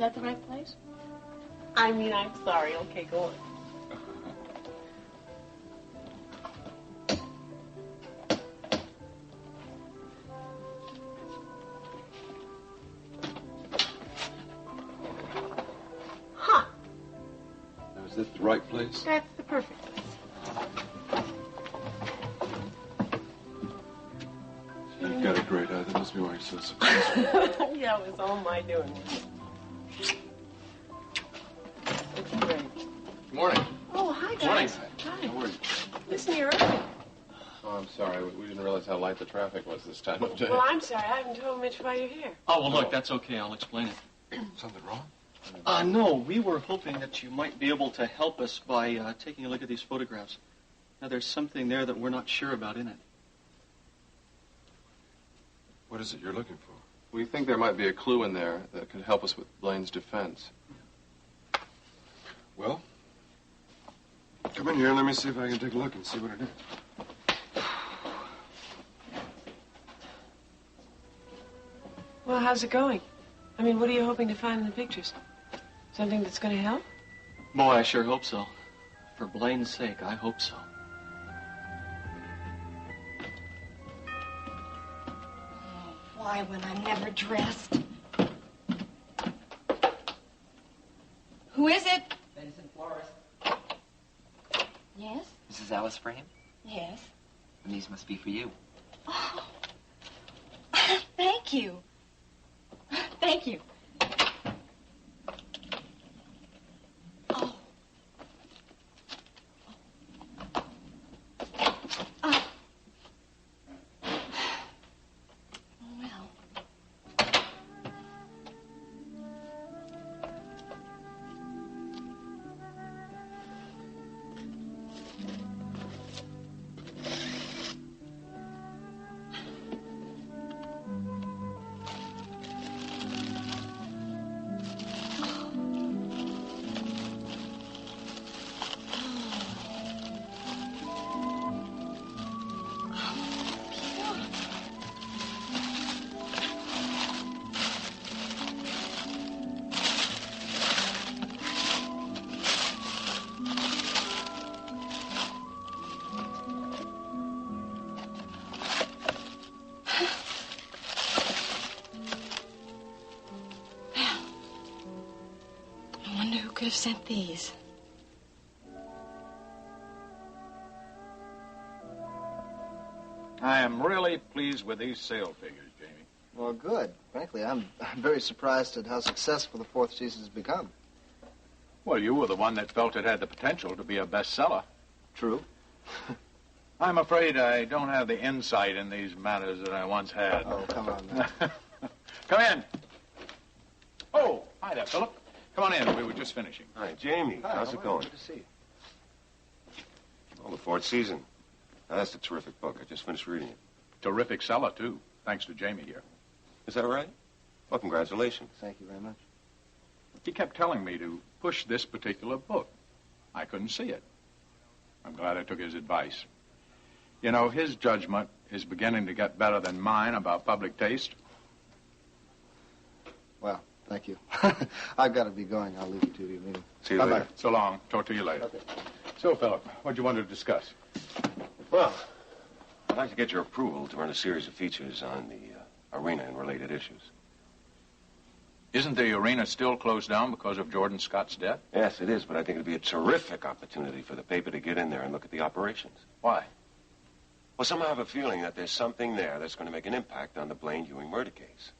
that the right place? I mean, I'm sorry. Okay, go on. Huh. Now, is that the right place? That's the perfect place. You've got a great eye. That must be why you're so successful. Yeah, it was all my doing. It's great. Good morning. Oh, hi, guys. Morning. Hi. How are you? Listen, you're early. Oh, I'm sorry. We didn't realize how light the traffic was this time of day. Well, I'm sorry. I haven't told Mitch why you're here. Oh, well, look, that's okay. I'll explain it. Something wrong? No, we were hoping that you might be able to help us by taking a look at these photographs. Now, there's something there that we're not sure about in it. What is it you're looking for? We think there might be a clue in there that could help us with Blaine's defense. Well, come in here and let me see if I can take a look and see what it is. Well, how's it going? I mean, what are you hoping to find in the pictures? Something that's going to help? Boy, I sure hope so. For Blaine's sake, I hope so. Why, when I'm never dressed? Who is it? Benson Florist. Yes? Mrs. Alice Frame? Yes. And these must be for you. Oh. Thank you. Thank you. Oh. Oh. Well. Could have sent these. I am really pleased with these sale figures, Jamie. Well, good. Frankly, I'm very surprised at how successful the fourth season has become. Well, you were the one that felt it had the potential to be a bestseller. True. I'm afraid I don't have the insight in these matters that I once had. Oh, come on now. Come in. Oh, hi there, Philip. Come on in. We were just finishing. Hi, Jamie. Hi, How's it going? Good to see you. Well, the fourth season. Now, that's a terrific book. I just finished reading it. Terrific seller, too, thanks to Jamie here. Is that right? Well, congratulations. Thank you very much. He kept telling me to push this particular book. I couldn't see it. I'm glad I took his advice. You know, his judgment is beginning to get better than mine about public taste. Well, thank you. I've got to be going. I'll leave you to your meeting. See you later. So long. Talk to you later. Okay. So, Philip, what do you want to discuss? Well, I'd like to get your approval to run a series of features on the arena and related issues. Isn't the arena still closed down because of Jordan Scott's death? Yes, it is, but I think it'd be a terrific opportunity for the paper to get in there and look at the operations. Why? Well, somehow I have a feeling that there's something there that's going to make an impact on the Blaine Ewing murder case.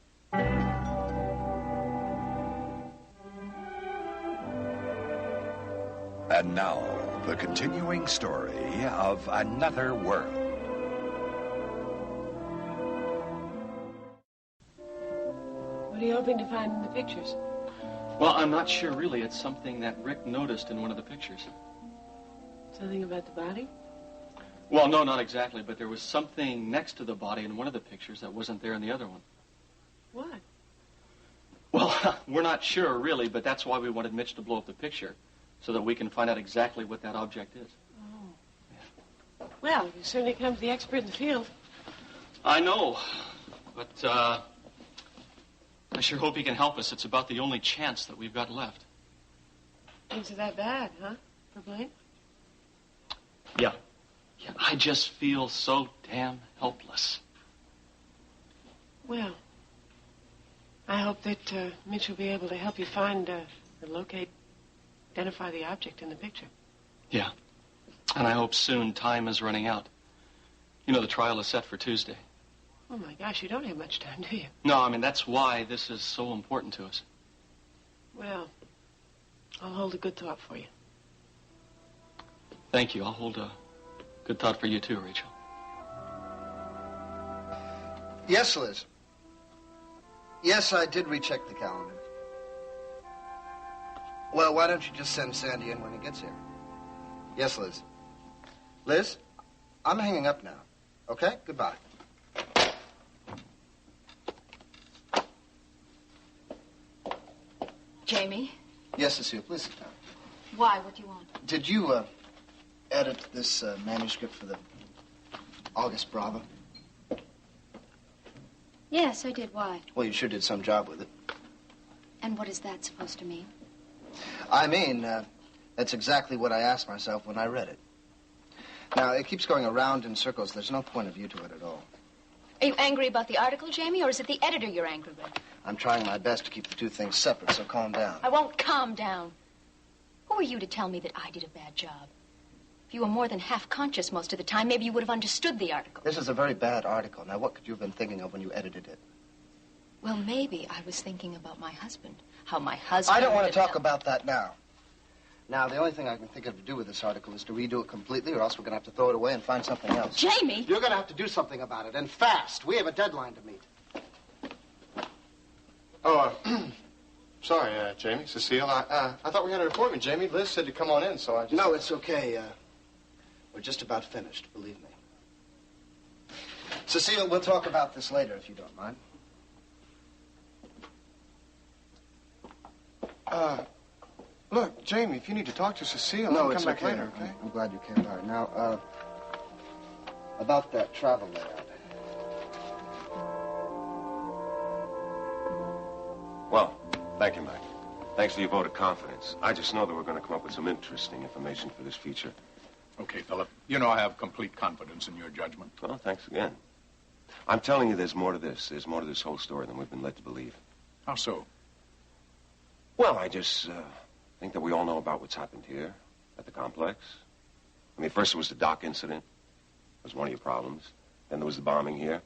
And now, the continuing story of Another World. What are you hoping to find in the pictures? Well, I'm not sure, really. It's something that Rick noticed in one of the pictures. Something about the body? Well, no, not exactly, but there was something next to the body in one of the pictures that wasn't there in the other one. What? Well, we're not sure, really, but that's why we wanted Mitch to blow up the picture, so that we can find out exactly what that object is. Oh. Well, you certainly come to the expert in the field. I know, but I sure hope he can help us. It's about the only chance that we've got left. Things are that bad, huh, for Blaine? Yeah. Yeah, I just feel so damn helpless. Well, I hope that Mitch will be able to help you find or locate, identify the object in the picture. Yeah. And I hope soon. Time is running out. You know, the trial is set for Tuesday. Oh, my gosh, you don't have much time, do you? No, I mean, that's why this is so important to us. Well, I'll hold a good thought for you. Thank you. I'll hold a good thought for you, too, Rachel. Yes, Liz. Yes, I did recheck the calendar. Well, why don't you just send Sandy in when he gets here? Yes, Liz. Liz, I'm hanging up now. Okay? Goodbye. Jamie? Yes, Cecile, please sit down. Why? What do you want? Did you, edit this, manuscript for the August Brava? Yes, I did. Why? Well, you sure did some job with it. And what is that supposed to mean? I mean, that's exactly what I asked myself when I read it. Now, it keeps going around in circles. There's no point of view to it at all. Are you angry about the article, Jamie, or is it the editor you're angry with? I'm trying my best to keep the two things separate, so calm down. I won't calm down. Who are you to tell me that I did a bad job? If you were more than half conscious most of the time, maybe you would have understood the article. This is a very bad article. Now, what could you have been thinking of when you edited it? Well, maybe I was thinking about my husband. How my husband... I don't want to talk about that now. Now, the only thing I can think of to do with this article is to redo it completely, or else we're going to have to throw it away and find something else. Jamie! You're going to have to do something about it, and fast. We have a deadline to meet. Oh, sorry, Jamie, Cecile. I thought we had an appointment, Jamie. Liz said to come on in, so I just... No, it's okay. We're just about finished, believe me. Cecile, we'll talk about this later, if you don't mind. Look, Jamie, if you need to talk to Cecile, No, you it's come back okay. later, okay? I'm glad you came by. Now, about that travel layout. Well, thank you, Mike. Thanks for your vote of confidence. I just know that we're going to come up with some interesting information for this feature. Okay, Philip. You know I have complete confidence in your judgment. Well, thanks again. I'm telling you, there's more to this. There's more to this whole story than we've been led to believe. How so? Well, I just think that we all know about what's happened here at the complex. I mean, first it was the dock incident. It was one of your problems. Then there was the bombing here.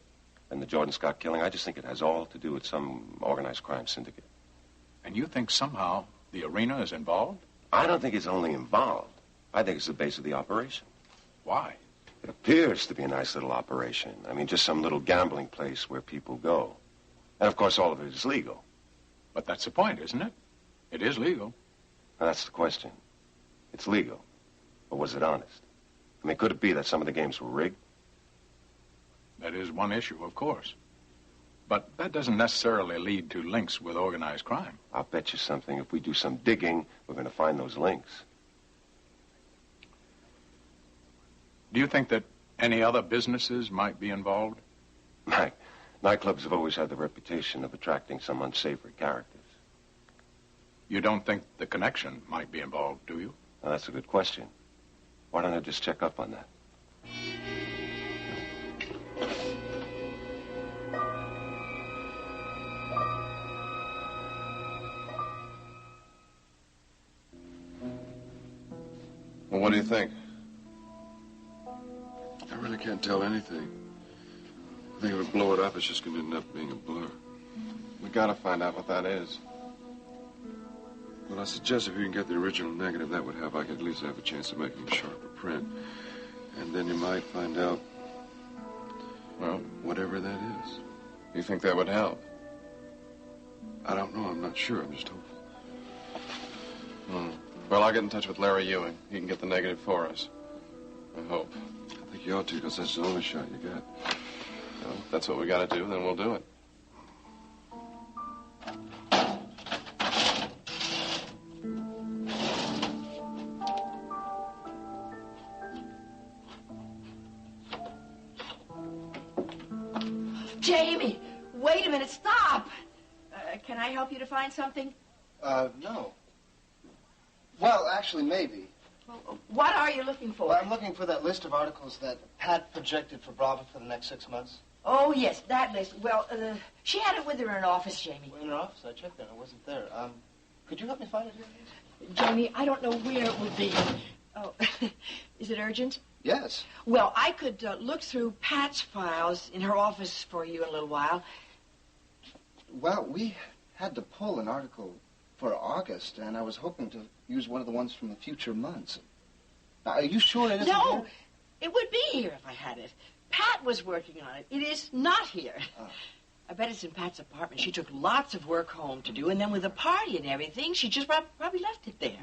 And the Jordan Scott killing. I just think it has all to do with some organized crime syndicate. And you think somehow the arena is involved? I don't think it's only involved. I think it's the base of the operation. Why? It appears to be a nice little operation. I mean, just some little gambling place where people go. And, of course, all of it is legal. But that's the point, isn't it? It is legal. Now, that's the question. It's legal. But was it honest? I mean, could it be that some of the games were rigged? That is one issue, of course. But that doesn't necessarily lead to links with organized crime. I'll bet you something. If we do some digging, we're going to find those links. Do you think that any other businesses might be involved? Mike, nightclubs have always had the reputation of attracting some unsavory characters. You don't think the connection might be involved, do you? Now, that's a good question. Why don't I just check up on that? Well, what do you think? I really can't tell anything. I think if we blow it up, it's just going to end up being a blur. We got to find out what that is. Well, I suggest if you can get the original negative, that would help. I could at least have a chance of making a sharper print. And then you might find out, well, whatever that is. You think that would help? I don't know. I'm not sure. I'm just hopeful. Well, I'll get in touch with Larry Ewing. He can get the negative for us. I hope. I think you ought to, because that's the only shot you got. Well, if that's what we got to do, then we'll do it. Jamie, wait a minute, stop. Can I help you to find something? No. Well, actually, maybe. Well, what are you looking for? Well, I'm looking for that list of articles that Pat projected for Brava for the next 6 months. Oh, yes, that list. Well, she had it with her in her office, Jamie. In her office? I checked that. It wasn't there. Could you help me find it here, please? Jamie, I don't know where it would be. Oh, is it urgent? Yes. Well, I could look through Pat's files in her office for you in a little while. Well, we had to pull an article for August, and I was hoping to use one of the ones from the future months. Now, are you sure it isn't No, here? it would be here if I had it. Pat was working on it. It is not here. Oh. I bet it's in Pat's apartment. She took lots of work home to do, and then with the party and everything, she just probably left it there.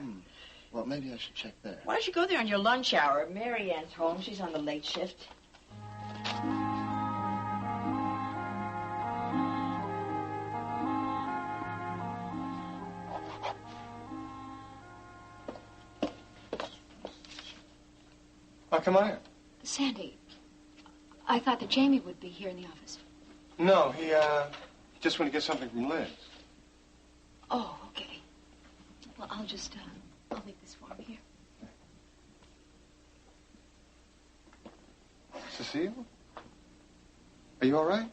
Well, maybe I should check there. Why don't you go there on your lunch hour? Marianne's home. She's on the late shift. Oh, come on in. Sandy, I thought that Jamie would be here in the office. No, he just went to get something from Liz. Oh, okay. Well, I'll just, I'll leave this for him here. Cecile? Are you all right?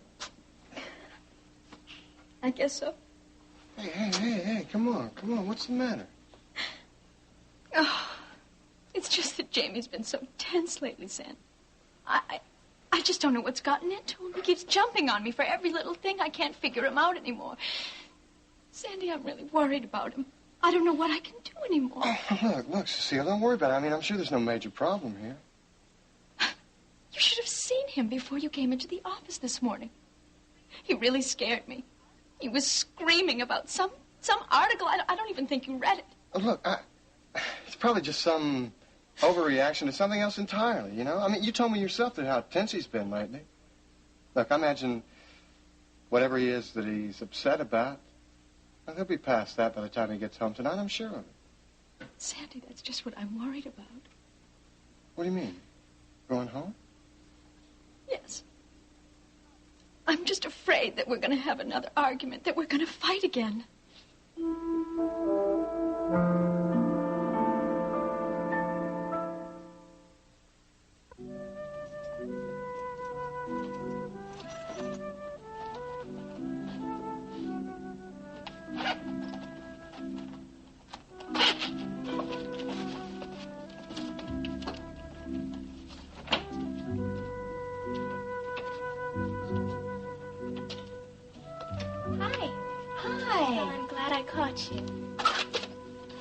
I guess so. Hey, come on. What's the matter? Oh, it's just that Jamie's been so tense lately, Sam. I just don't know what's gotten into him. He keeps jumping on me for every little thing. I can't figure him out anymore. Sandy, I'm really worried about him. I don't know what I can do anymore. Oh, look, Cecile, don't worry about it. I mean, I'm sure there's no major problem here. You should have seen him before you came into the office this morning. He really scared me. He was screaming about some article. I don't even think you read it. Oh, look, it's probably just some overreaction to something else entirely, you know? I mean, you told me yourself that how tense he's been lately. Look, I imagine whatever he is that he's upset about, well, he'll be past that by the time he gets home tonight, I'm sure of it. Sandy, that's just what I'm worried about. What do you mean? Going home? Yes. I'm just afraid that we're going to have another argument, that we're going to fight again.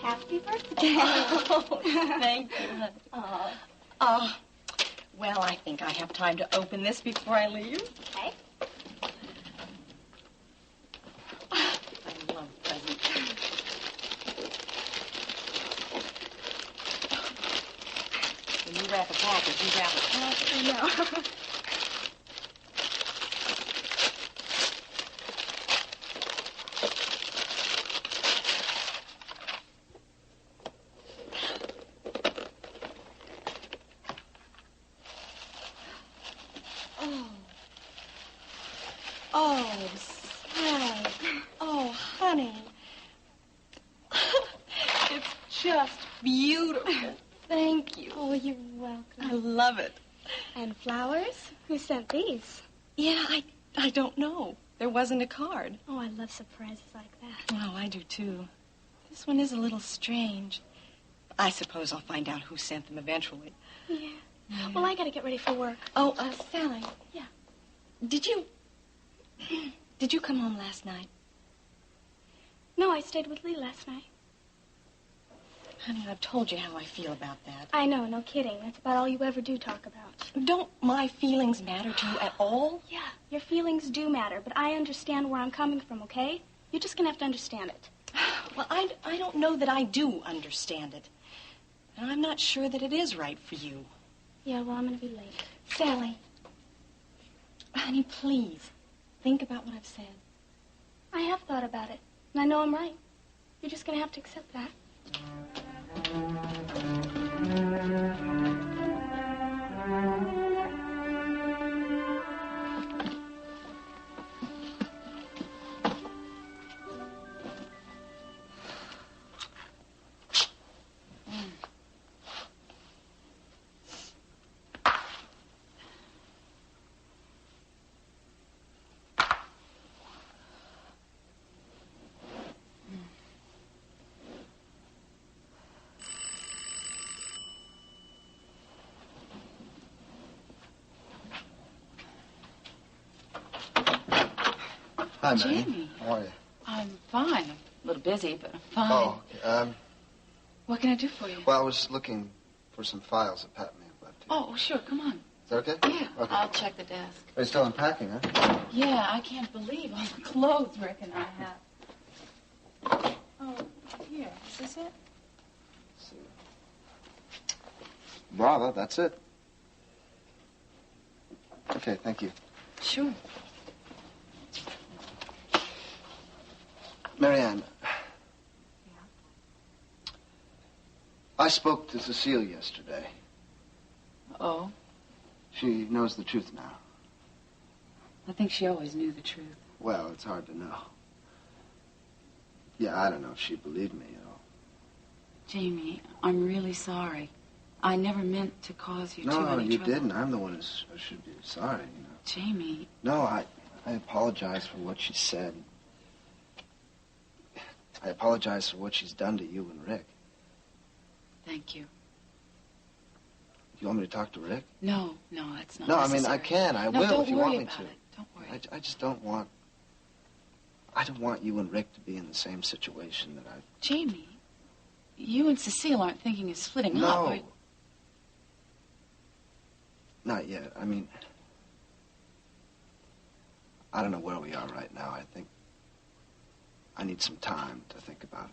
Happy birthday. Oh, thank you. Well, I think I have time to open this before I leave. Okay. I love presents. When you wrap a package, you wrap a package. I know. Oh, Sally. Oh, honey. It's just beautiful. Thank you. Oh, you're welcome. I love it. And flowers? Who sent these? Yeah, I don't know. There wasn't a card. Oh, I love surprises like that. Oh, I do, too. This one is a little strange. I suppose I'll find out who sent them eventually. Yeah. Well, I gotta get ready for work. Oh, Sally. Yeah. Did you come home last night? No, I stayed with Leigh last night. Honey, I've told you how I feel about that. I know, no kidding. That's about all you ever do talk about. Don't my feelings matter to you at all? Yeah, your feelings do matter, but I understand where I'm coming from, okay? You're just gonna have to understand it. Well, I don't know that I do understand it. And I'm not sure that it is right for you. Yeah, well, I'm gonna be late. Sally. Honey, please, think about what I've said. I have thought about it, and I know I'm right. You're just gonna have to accept that. Hi, Marianne. Jamie. How are you? I'm fine. I'm a little busy, but I'm fine. Oh, okay. What can I do for you? Well, I was looking for some files that Pat may have left here. Oh, sure. Come on. Is that okay? Yeah. Okay. I'll check the desk. Are you still unpacking, huh? Yeah, I can't believe all the clothes Rick and I have. Oh, here. Is this it? Let's see. Brava, that's it. Okay, thank you. Sure. Marianne. I spoke to Cecile yesterday. Oh? She knows the truth now. I think she always knew the truth. Well, it's hard to know. Yeah, I don't know if she believed me at all. Jamie, I'm really sorry. I never meant to cause you too many trouble. No, you didn't. I'm the one who should be sorry, you know. Jamie. No, I apologize for what she said. I apologize for what she's done to you and Rick. Thank you. You want me to talk to Rick? No, that's not No, necessary. I mean, I can. I No, will don't if you worry want me about to. it. Don't worry. I just don't want... I don't want you and Rick to be in the same situation that I... Jamie, you and Cecile aren't thinking of splitting up, are you? Not yet. I mean... I don't know where we are right now. I think... I need some time to think about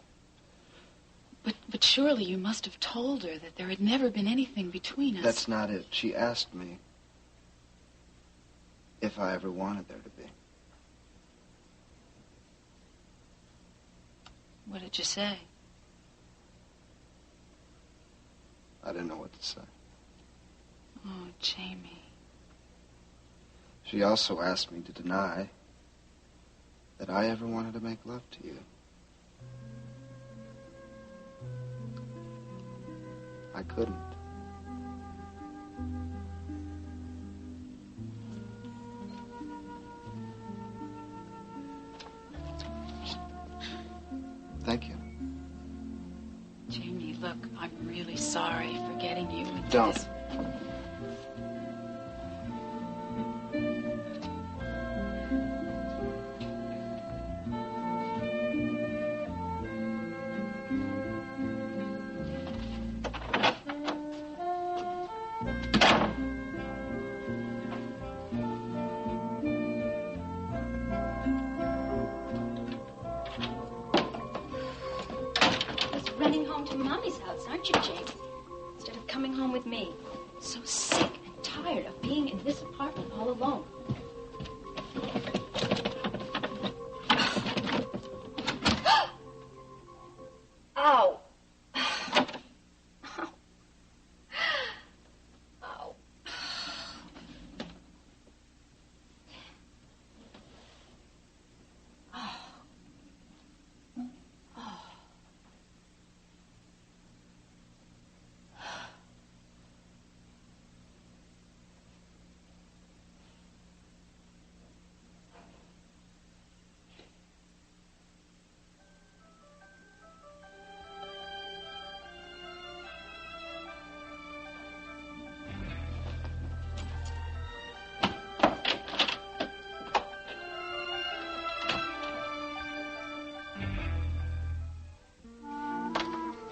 it. But surely you must have told her that there had never been anything between us. That's not it. She asked me if I ever wanted there to be. What did you say? I didn't know what to say. Oh, Jamie. She also asked me to deny that I ever wanted to make love to you. I couldn't. Thank you. Jamie, look, I'm really sorry for getting you into Don't. this. Running home to Mommy's house, aren't you, Jake? Instead of coming home with me. So sick and tired of being in this apartment all alone. Ow! Ow. Ow.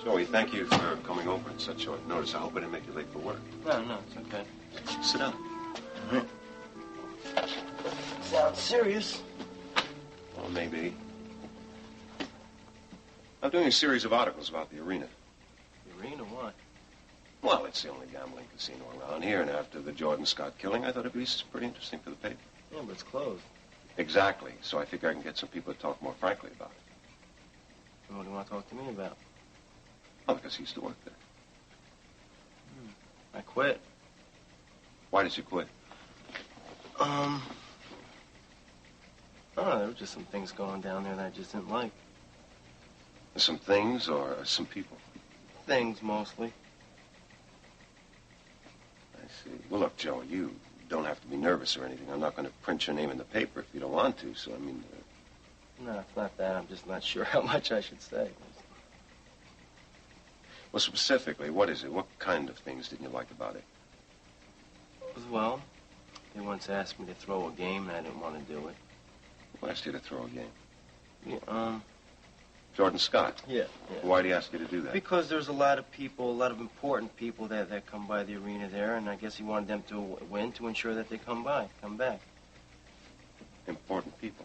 Joey, thank you for coming over at such short notice. I hope I didn't make you late for work. No, it's okay. Sit down. All right. Sounds serious. Well, maybe. I'm doing a series of articles about the arena. The arena, what? Well, it's the only gambling casino around here, and after the Jordan Scott killing, I thought it'd be pretty interesting for the paper. Yeah, but it's closed. Exactly. So I figure I can get some people to talk more frankly about it. And what do you want to talk to me about? Oh, because he used to work there. I quit. Why did you quit? I don't know, there were just some things going down there that I just didn't like. Some things or some people? Things, mostly. I see. Well, look, Joe, you don't have to be nervous or anything. I'm not going to print your name in the paper if you don't want to, so, I mean... No, it's not that. I'm just not sure how much I should say. Well, specifically, what is it? What kind of things didn't you like about it? Well, they once asked me to throw a game, and I didn't want to do it. Who asked you to throw a game? Yeah, Jordan Scott. Yeah. Why'd he ask you to do that? Because there's a lot of people, a lot of important people that come by the arena there, and I guess he wanted them to win to ensure that they come back. Important people?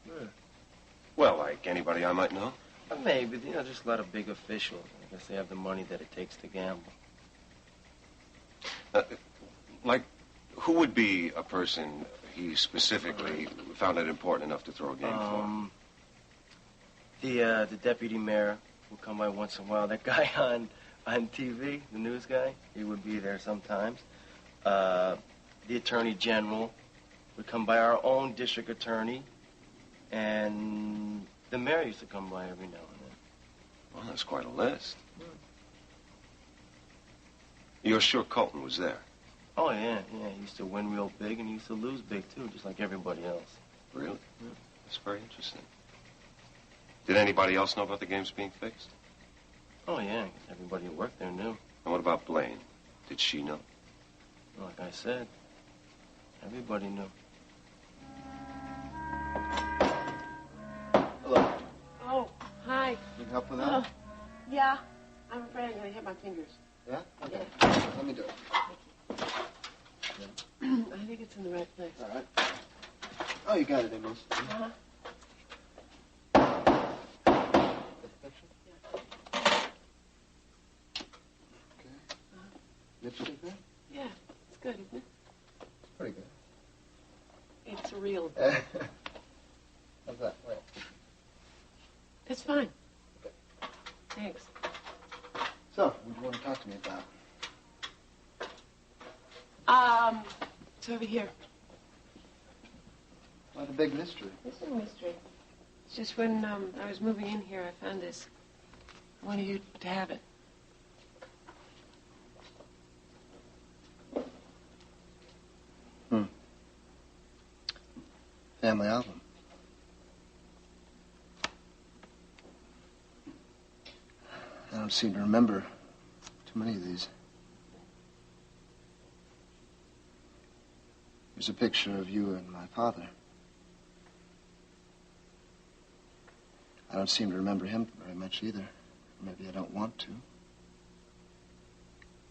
Yeah. Well, like anybody I might know? Maybe, just a lot of big officials. I guess they have the money that it takes to gamble. Like, who would be a person he specifically found it important enough to throw a game for? The deputy mayor will come by once in a while. That guy on TV, the news guy, he would be there sometimes. The attorney general would come by, our own district attorney, and the mayor used to come by every now and then. Well, that's quite a list. You're sure Colton was there? Oh, yeah. He used to win real big, and he used to lose big, too, just like everybody else. Really? Yeah. That's very interesting. Did anybody else know about the games being fixed? Oh, yeah. Everybody who worked there knew. And what about Blaine? Did she know? Like I said, everybody knew. Hello. Oh, hi. Need help with that? Yeah. I'm afraid I'm going to hit my fingers. Yeah? Okay. Yeah. Let me do it. I think it's in the right place. All right. Oh, you got it, Amos. Uh-huh. Lipstick there? Yeah, it's good, isn't it? It's pretty good. It's real. How's that? Wait. That's fine. Thanks. So, what do you want to talk to me about? It's over here. Not a big mystery. This is a mystery. It's just when I was moving in here, I found this. I wanted you to have it. Family album. I don't seem to remember too many of these. Here's a picture of you and my father. I don't seem to remember him very much either. Maybe I don't want to.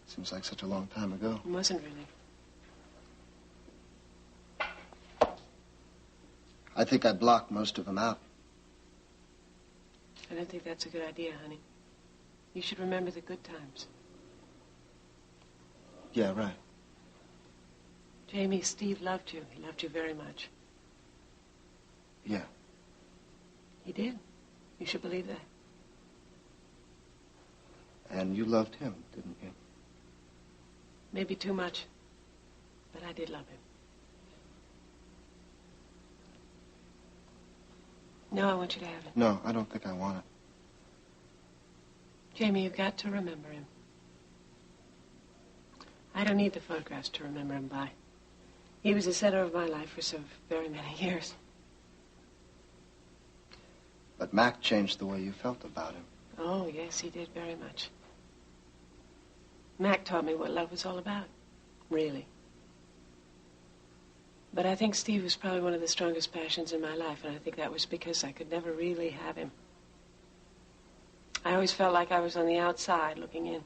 Seems like such a long time ago. It wasn't really. I think I blocked most of them out. I don't think that's a good idea, honey. You should remember the good times. Yeah, right. Jamie, Steve loved you. He loved you very much. Yeah. He did. You should believe that. And you loved him, didn't you? Maybe too much. But I did love him. No, I want you to have it. No, I don't think I want it. Jamie, you've got to remember him. I don't need the photographs to remember him by. He was the center of my life for so very many years. But Mac changed the way you felt about him. Oh, yes, he did very much. Mac taught me what love was all about, really. But I think Steve was probably one of the strongest passions in my life, and I think that was because I could never really have him. I always felt like I was on the outside looking in.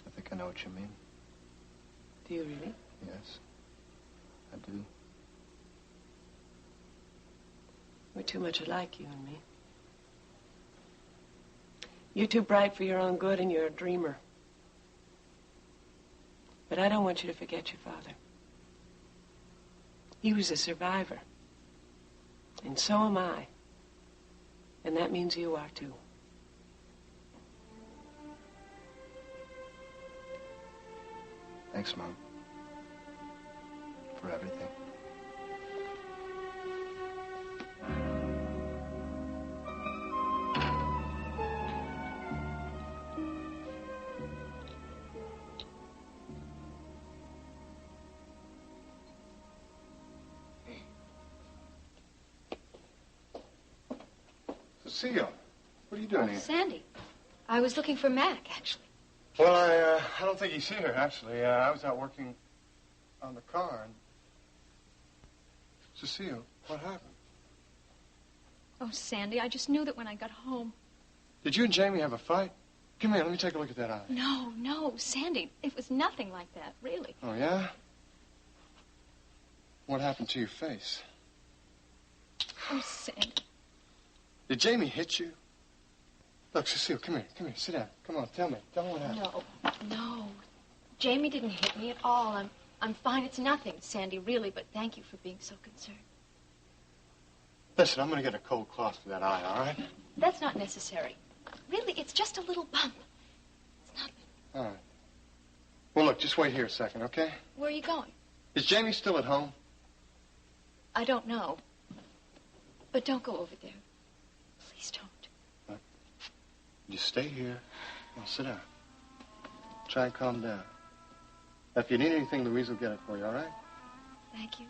I think I know what you mean. Do you really? Yes, I do. We're too much alike, you and me. You're too bright for your own good, and you're a dreamer. But I don't want you to forget your father. He was a survivor. And so am I. And that means you are, too. Thanks, Mom. For everything. Cecile, what are you doing here? Sandy, I was looking for Mac, actually. Well, I don't think he's here, actually. I was out working on the car, and Cecile, what happened? Oh, Sandy, I just knew that when I got home. Did you and Jamie have a fight? Come here, let me take a look at that eye. No, Sandy, it was nothing like that, really. Oh, yeah? What happened to your face? Oh, Sandy. Did Jamie hit you? Look, Cecile, come here, sit down. Come on, tell me what happened. No. Jamie didn't hit me at all. I'm fine. It's nothing, Sandy, really, but thank you for being so concerned. Listen, I'm going to get a cold cloth for that eye, all right? That's not necessary. Really, it's just a little bump. It's nothing. All right. Well, look, just wait here a second, okay? Where are you going? Is Jamie still at home? I don't know. But don't go over there. Please don't. You stay here. Now, sit down. Try and calm down. Now, if you need anything, Louise will get it for you, all right? Thank you.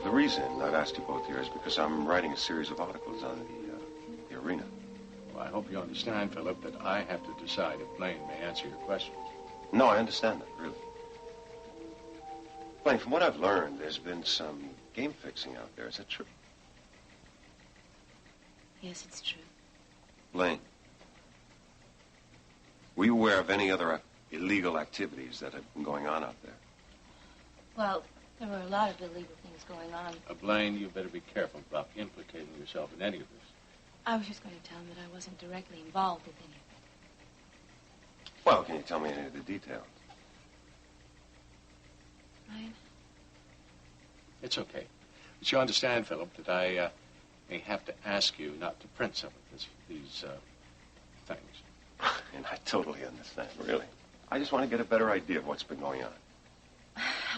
The reason I've asked you both here is because I'm writing a series of articles on the arena. Well, I hope you understand, Philip, that I have to decide if Blaine may answer your questions. No, I understand that, really. Blaine, from what I've learned, there's been some game fixing out there. Is that true? Yes, it's true. Blaine, were you aware of any other illegal activities that have been going on out there? Well, there were a lot of illegal things going on. Blaine, you better be careful about implicating yourself in any of this. I was just going to tell him that I wasn't directly involved with anything. Well, can you tell me any of the details? Ryan? It's okay. But you understand, Philip, that I may have to ask you not to print some of these things. And I totally understand, really. I just want to get a better idea of what's been going on.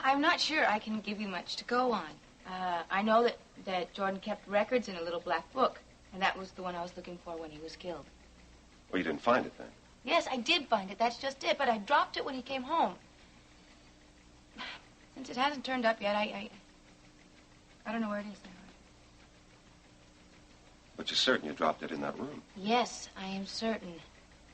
I'm not sure I can give you much to go on. I know that Jordan kept records in a little black book, and that was the one I was looking for when he was killed. Well, you didn't find it then? Yes, I did find it. That's just it. But I dropped it when he came home. Since it hasn't turned up yet, I don't know where it is now. But you're certain you dropped it in that room? Yes, I am certain.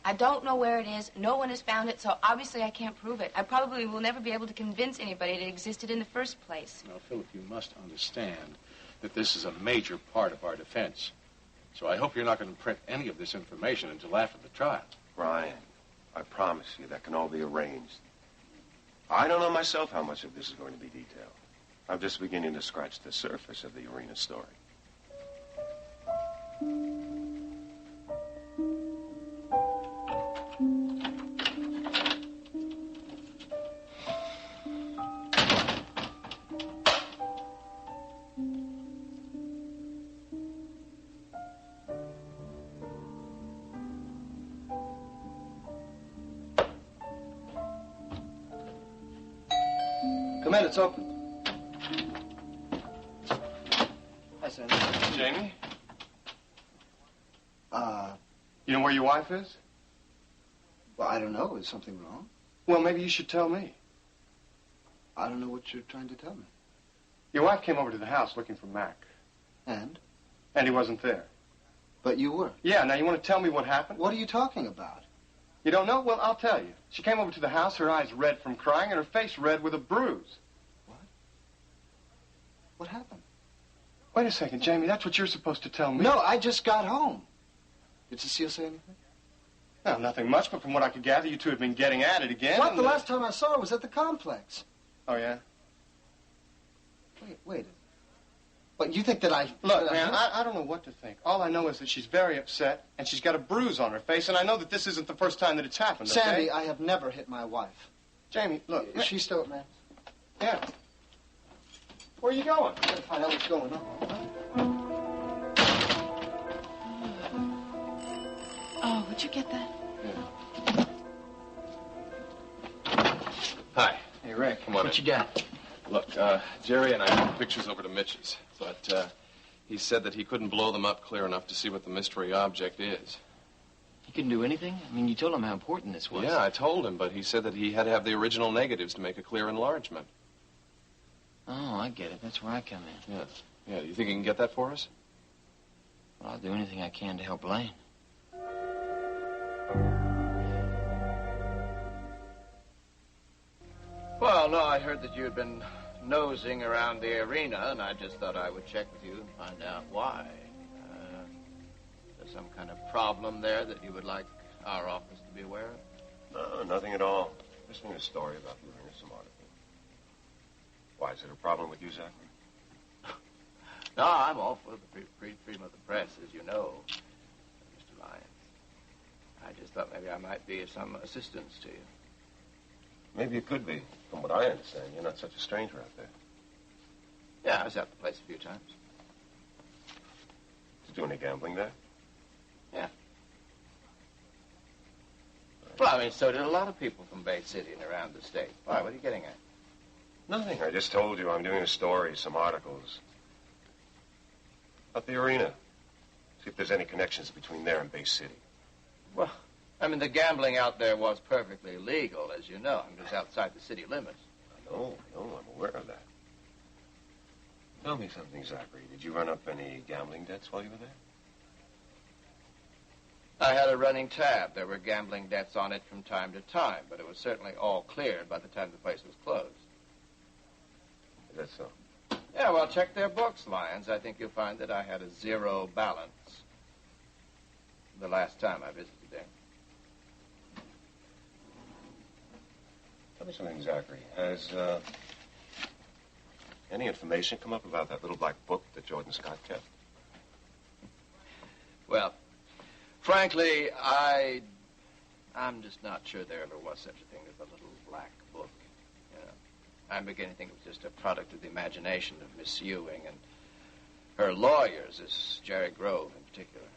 I don't know where it is. No one has found it, so obviously I can't prove it. I probably will never be able to convince anybody it existed in the first place. Now, Philip, you must understand that this is a major part of our defense. So I hope you're not going to print any of this information until after the trial. Ryan, I promise you that can all be arranged. I don't know myself how much of this is going to be detailed. I'm just beginning to scratch the surface of the arena story. Come in, it's open. Hi, Sandy. Jamie? You know where your wife is? Well, I don't know. Is something wrong? Well, maybe you should tell me. I don't know what you're trying to tell me. Your wife came over to the house looking for Mac. And? And he wasn't there. But you were. Yeah, now you want to tell me what happened? What are you talking about? You don't know? Well, I'll tell you. She came over to the house, her eyes red from crying, and her face red with a bruise. What? What happened? Wait a second, Jamie, that's what you're supposed to tell me. No, I just got home. Did Cecile say anything? No, nothing much, but from what I could gather, you two had been getting at it again. What? The last time I saw her was at the complex. Oh, yeah? Wait. But you think that I... Look, man, I don't know what to think. All I know is that she's very upset, and she's got a bruise on her face, and I know that this isn't the first time that it's happened, okay? Sandy, I have never hit my wife. Jamie, look... Is she still at Man's? Yeah. Where are you going? I'm trying to find out what's going on. Oh, would you get that? Yeah. Hi. Hey, Rick. Come on What in. you got? Look, Jerry and I took pictures over to Mitch's, but he said that he couldn't blow them up clear enough to see what the mystery object is. He couldn't do anything? I mean, you told him how important this was. Yeah, I told him, but he said that he had to have the original negatives to make a clear enlargement. Oh, I get it. That's where I come in. Yeah. Yeah, you think you can get that for us? Well, I'll do anything I can to help Blaine. Well, no, I heard that you had been nosing around the arena, and I just thought I would check with you and find out why. Is there some kind of problem there that you would like our office to be aware of? No, nothing at all. Just doing a story about you in some article. Why, is it a problem with you, Zachary? No, I'm all for the freedom of the press, as you know, Mr. Lyons. I just thought maybe I might be of some assistance to you. Maybe it could be. From what I understand, you're not such a stranger out there. Yeah, I was at the place a few times. Did you do any gambling there? Yeah. Well, I mean, so did a lot of people from Bay City and around the state. Why, what are you getting at? Nothing. I just told you I'm doing a story, some articles. About the arena. See if there's any connections between there and Bay City. Well, I mean, the gambling out there was perfectly legal, as you know. I'm just outside the city limits. I know, I'm aware of that. Tell me something, Zachary. Did you run up any gambling debts while you were there? I had a running tab. There were gambling debts on it from time to time, but it was certainly all cleared by the time the place was closed. Is that so? Yeah, well, check their books, Lyons. I think you'll find that I had a zero balance the last time I visited there. Tell me something, Zachary. Has any information come up about that little black book that Jordan Scott kept? Well, frankly, I'm just not sure there ever was such a thing as a little black book. You know, I'm beginning to think it was just a product of the imagination of Miss Ewing and her lawyers, this Jerry Grove in particular.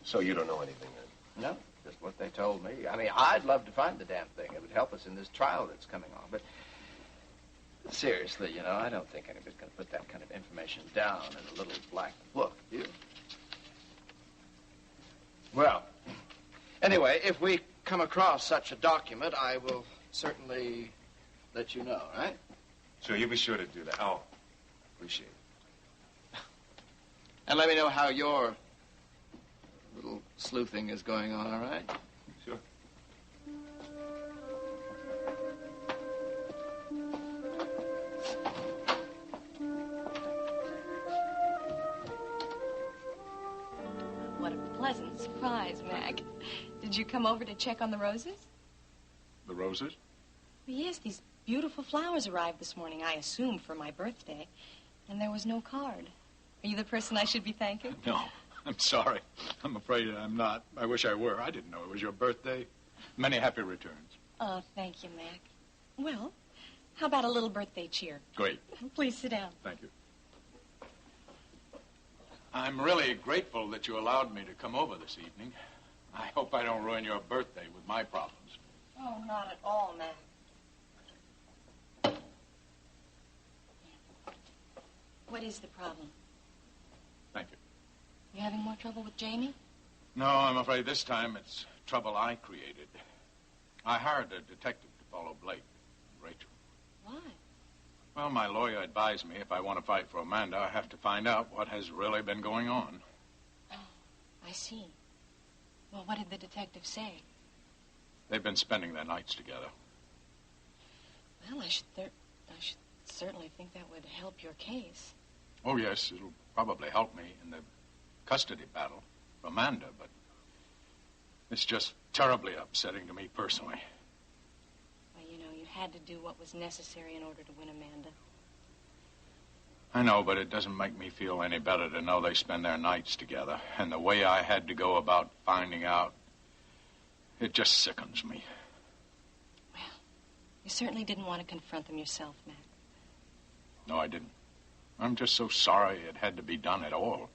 So you don't know anything then? No, just what they told me. I mean, I'd love to find the damn thing. It would help us in this trial that's coming on. But seriously, you know, I don't think anybody's going to put that kind of information down in a little black book, do you? Well, anyway, if we come across such a document, I will certainly let you know, right? Sure, you'll be sure to do that. Oh, appreciate it. And let me know how your little sleuthing is going on, all right? Sure. What a pleasant surprise, Mac. Did you come over to check on the roses? The roses? Yes, these beautiful flowers arrived this morning, I assume, for my birthday. And there was no card. Are you the person I should be thanking? No, I'm sorry. I'm afraid I'm not. I wish I were. I didn't know it was your birthday. Many happy returns. Oh, thank you, Mac. Well, how about a little birthday cheer? Great. Please sit down. Thank you. I'm really grateful that you allowed me to come over this evening. I hope I don't ruin your birthday with my problems. Oh, not at all, Mac. What is the problem? Thank you. You having more trouble with Jamie? No, I'm afraid this time it's trouble I created. I hired a detective to follow Blake and Rachel. Why? Well, my lawyer advised me if I want to fight for Amanda, I have to find out what has really been going on. Oh, I see. Well, what did the detective say? They've been spending their nights together. Well, I should certainly think that would help your case. Oh, yes, it'll probably help me in the custody battle for Amanda, but it's just terribly upsetting to me personally. Well, you know, you had to do what was necessary in order to win Amanda. I know, but it doesn't make me feel any better to know they spend their nights together. And the way I had to go about finding out, it just sickens me. Well, you certainly didn't want to confront them yourself, Mac. No, I didn't. I'm just so sorry it had to be done at all.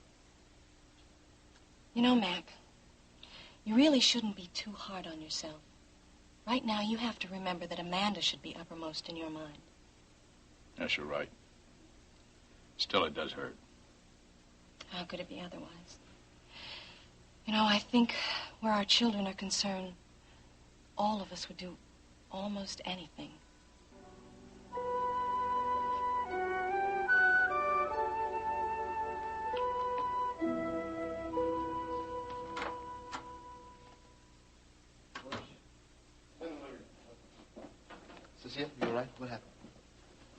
You know, Mac, you really shouldn't be too hard on yourself. Right now, you have to remember that Amanda should be uppermost in your mind. Yes, you're right. Still, it does hurt. How could it be otherwise? You know, I think where our children are concerned, all of us would do almost anything. Cecile, you all right? What happened?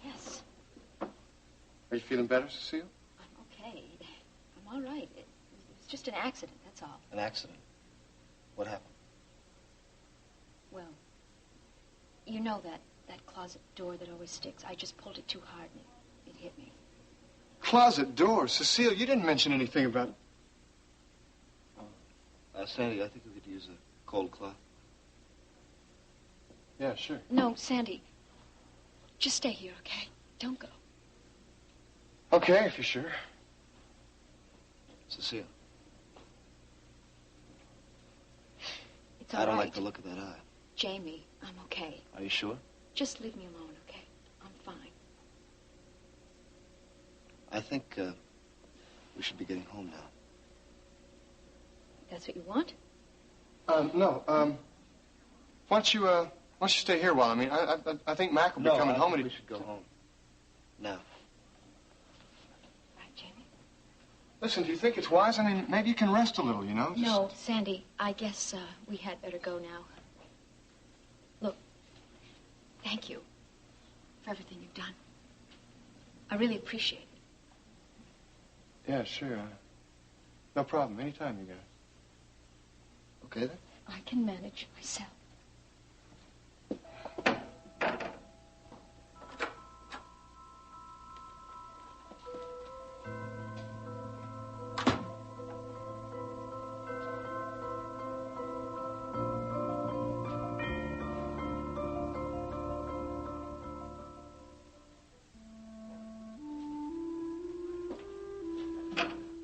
Yes, Are you feeling better, Cecile? I'm okay. I'm all right. It was just an accident, that's all. An accident? What happened? Well, you know that closet door that always sticks. I just pulled it too hard and it hit me. Closet door? Cecile, you didn't mention anything about it. Sandy, I think we could use a cold cloth. Yeah, sure. No, Sandy, just stay here, okay? Don't go. Okay, if you're sure. Cecile. It's all I don't right. like the look of that eye. Jamie, I'm okay. Are you sure? Just leave me alone, okay? I'm fine. I think we should be getting home now. That's what you want? No, why don't you stay here a while? I mean, I think Mac will be coming home. We should go home. Now. Right, Jamie? Listen, do you think it's wise? I mean, maybe you can rest a little, you know? Just... No, Sandy, I guess we had better go now. Look, thank you for everything you've done. I really appreciate it. Yeah, sure. No problem. Anytime, you guys. Okay, then? I can manage myself.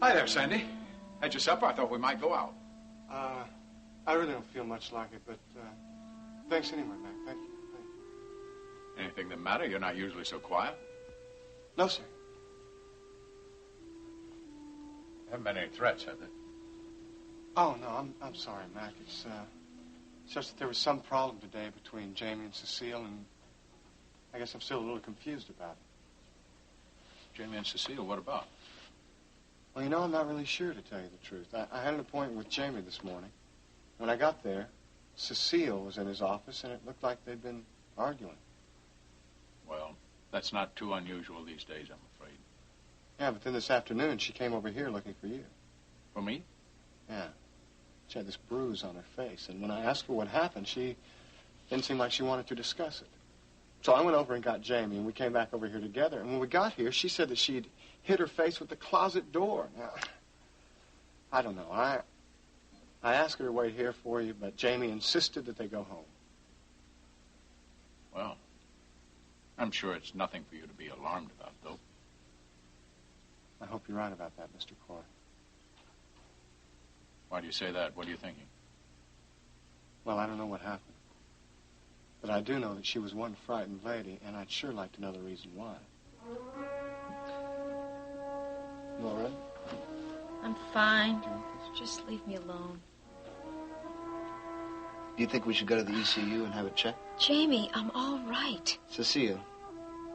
Hi there, Sandy. Had your supper? I thought we might go out. I really don't feel much like it, but thanks anyway, Mac. Thank you. Anything the matter? You're not usually so quiet. No, sir. Haven't been any threats, have there? Oh, no, I'm sorry, Mac. It's just that there was some problem today between Jamie and Cecile, and I guess I'm still a little confused about it. Jamie and Cecile, what about? Well, you know, I'm not really sure, to tell you the truth. I had an appointment with Jamie this morning. When I got there, Cecile was in his office, and it looked like they'd been arguing. Well, that's not too unusual these days, I'm afraid. Yeah, but then this afternoon, she came over here looking for you. For me? Yeah. She had this bruise on her face, and when I asked her what happened, she didn't seem like she wanted to discuss it. So I went over and got Jamie, and we came back over here together. And when we got here, she said that she'd hit her face with the closet door. Now, I don't know. I asked her to wait here for you, but Jamie insisted that they go home. Well, I'm sure it's nothing for you to be alarmed about, though. I hope you're right about that, Mr. Coy. Why do you say that? What are you thinking? Well, I don't know what happened. But I do know that she was one frightened lady, and I'd sure like to know the reason why. You all right? I'm fine. Just leave me alone. Do you think we should go to the ECU and have it checked? Jamie, I'm all right. Cecile,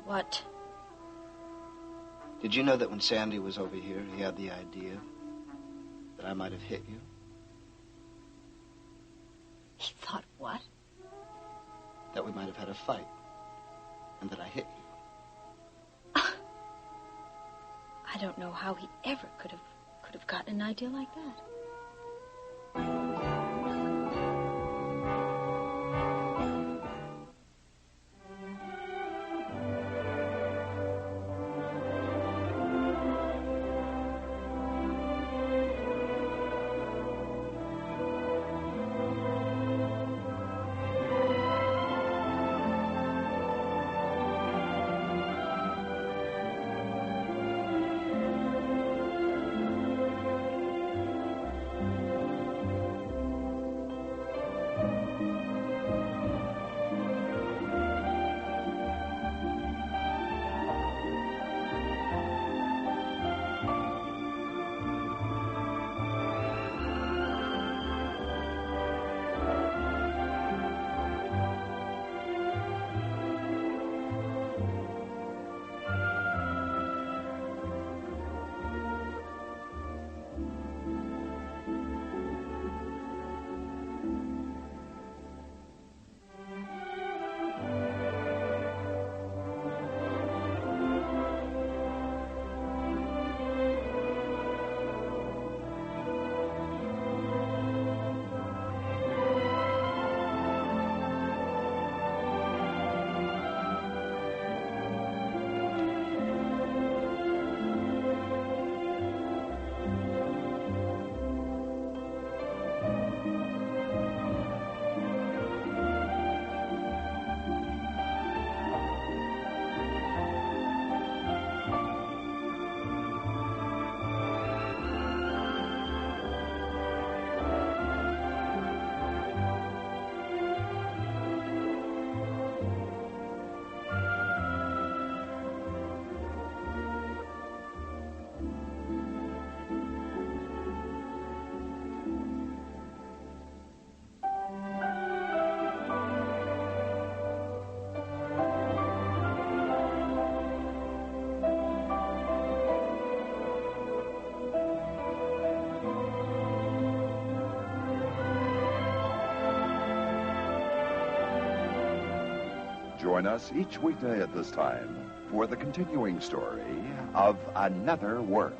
What? did you know that when Sandy was over here, he had the idea that I might have hit you? He thought what? That we might have had a fight, and that I hit you. I don't know how he ever could have gotten an idea like that. Join us each weekday at this time for the continuing story of Another World.